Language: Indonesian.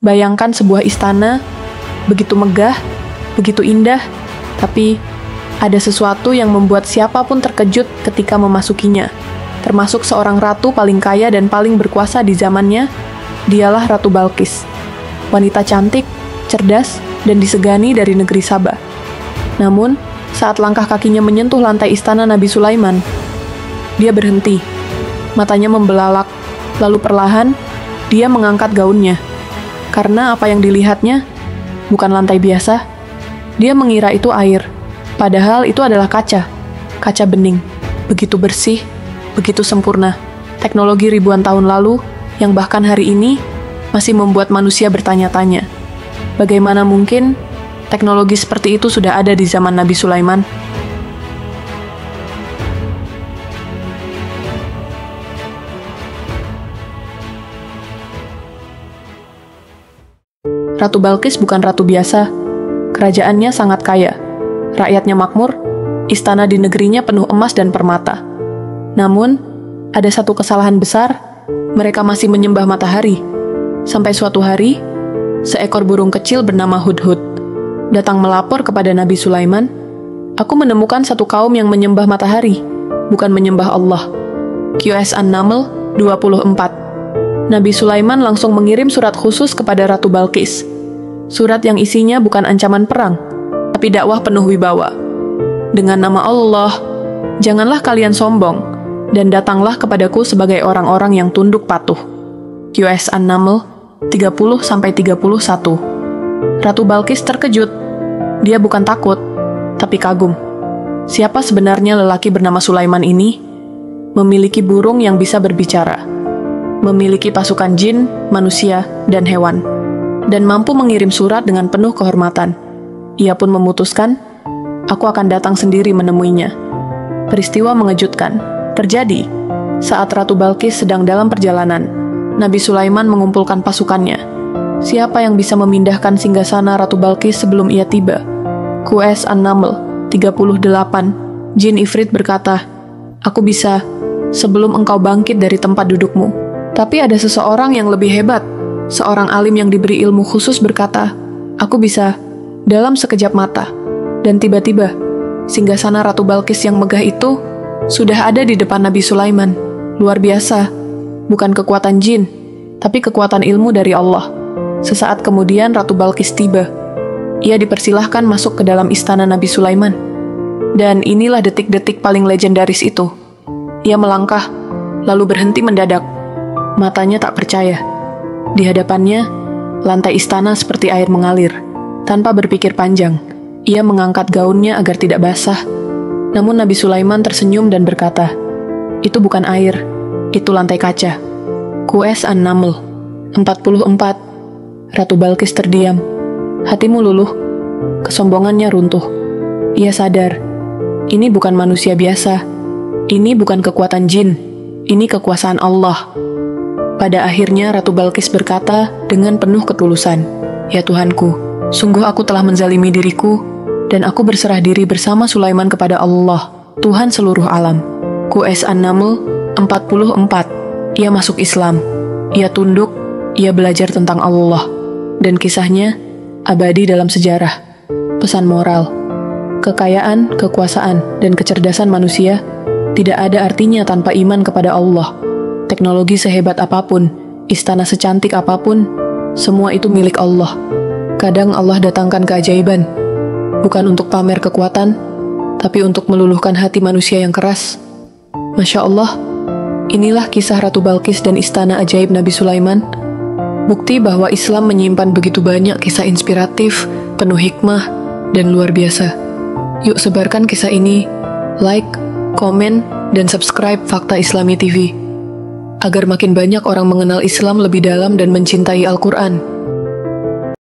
Bayangkan sebuah istana, begitu megah, begitu indah, tapi ada sesuatu yang membuat siapapun terkejut ketika memasukinya. Termasuk seorang ratu paling kaya dan paling berkuasa di zamannya, dialah Ratu Balqis. Wanita cantik, cerdas, dan disegani dari negeri Saba. Namun, saat langkah kakinya menyentuh lantai istana Nabi Sulaiman, dia berhenti. Matanya membelalak, lalu perlahan, dia mengangkat gaunnya. Karena apa yang dilihatnya bukan lantai biasa, dia mengira itu air. Padahal itu adalah kaca bening, begitu bersih, begitu sempurna. Teknologi ribuan tahun lalu, yang bahkan hari ini masih membuat manusia bertanya-tanya. Bagaimana mungkin teknologi seperti itu sudah ada di zaman Nabi Sulaiman? Ratu Balqis bukan ratu biasa. Kerajaannya sangat kaya. Rakyatnya makmur, istana di negerinya penuh emas dan permata. Namun, ada satu kesalahan besar, mereka masih menyembah matahari. Sampai suatu hari, seekor burung kecil bernama Hudhud datang melapor kepada Nabi Sulaiman, "Aku menemukan satu kaum yang menyembah matahari, bukan menyembah Allah." QS An-Naml 24. Nabi Sulaiman langsung mengirim surat khusus kepada Ratu Balqis. Surat yang isinya bukan ancaman perang, tapi dakwah penuh wibawa. "Dengan nama Allah, janganlah kalian sombong, dan datanglah kepadaku sebagai orang-orang yang tunduk patuh." QS An-Naml 30-31. Ratu Balqis terkejut. Dia bukan takut, tapi kagum. Siapa sebenarnya lelaki bernama Sulaiman ini? Memiliki burung yang bisa berbicara, memiliki pasukan jin, manusia, dan hewan, dan mampu mengirim surat dengan penuh kehormatan. Ia pun memutuskan, "Aku akan datang sendiri menemuinya." Peristiwa mengejutkan terjadi saat Ratu Balqis sedang dalam perjalanan. Nabi Sulaiman mengumpulkan pasukannya. Siapa yang bisa memindahkan singgasana Ratu Balqis sebelum ia tiba? QS An-Naml 38. Jin Ifrit berkata, "Aku bisa, sebelum engkau bangkit dari tempat dudukmu." Tapi ada seseorang yang lebih hebat. Seorang alim yang diberi ilmu khusus berkata, "Aku bisa, dalam sekejap mata." Dan tiba-tiba, singgasana Ratu Balqis yang megah itu sudah ada di depan Nabi Sulaiman. Luar biasa. Bukan kekuatan jin, tapi kekuatan ilmu dari Allah. Sesaat kemudian Ratu Balqis tiba. Ia dipersilahkan masuk ke dalam istana Nabi Sulaiman. Dan inilah detik-detik paling legendaris itu. Ia melangkah, lalu berhenti mendadak. Matanya tak percaya. Di hadapannya, lantai istana seperti air mengalir. Tanpa berpikir panjang, ia mengangkat gaunnya agar tidak basah. Namun Nabi Sulaiman tersenyum dan berkata, "Itu bukan air, itu lantai kaca." QS An-Naml 44. Ratu Balqis terdiam. Hatimu luluh, kesombongannya runtuh. Ia sadar, ini bukan manusia biasa. Ini bukan kekuatan jin, ini kekuasaan Allah. Pada akhirnya Ratu Balqis berkata dengan penuh ketulusan, "Ya Tuhanku, sungguh aku telah menzalimi diriku, dan aku berserah diri bersama Sulaiman kepada Allah, Tuhan seluruh alam." QS An-Naml 44. Ia masuk Islam, ia tunduk, ia belajar tentang Allah, dan kisahnya abadi dalam sejarah. Pesan moral, kekayaan, kekuasaan, dan kecerdasan manusia tidak ada artinya tanpa iman kepada Allah. Teknologi sehebat apapun, istana secantik apapun, semua itu milik Allah. Kadang Allah datangkan keajaiban, bukan untuk pamer kekuatan, tapi untuk meluluhkan hati manusia yang keras. Masya Allah, inilah kisah Ratu Balqis dan istana ajaib Nabi Sulaiman. Bukti bahwa Islam menyimpan begitu banyak kisah inspiratif, penuh hikmah, dan luar biasa. Yuk sebarkan kisah ini, like, komen, dan subscribe Fakta Islami TV, agar makin banyak orang mengenal Islam lebih dalam dan mencintai Al-Quran.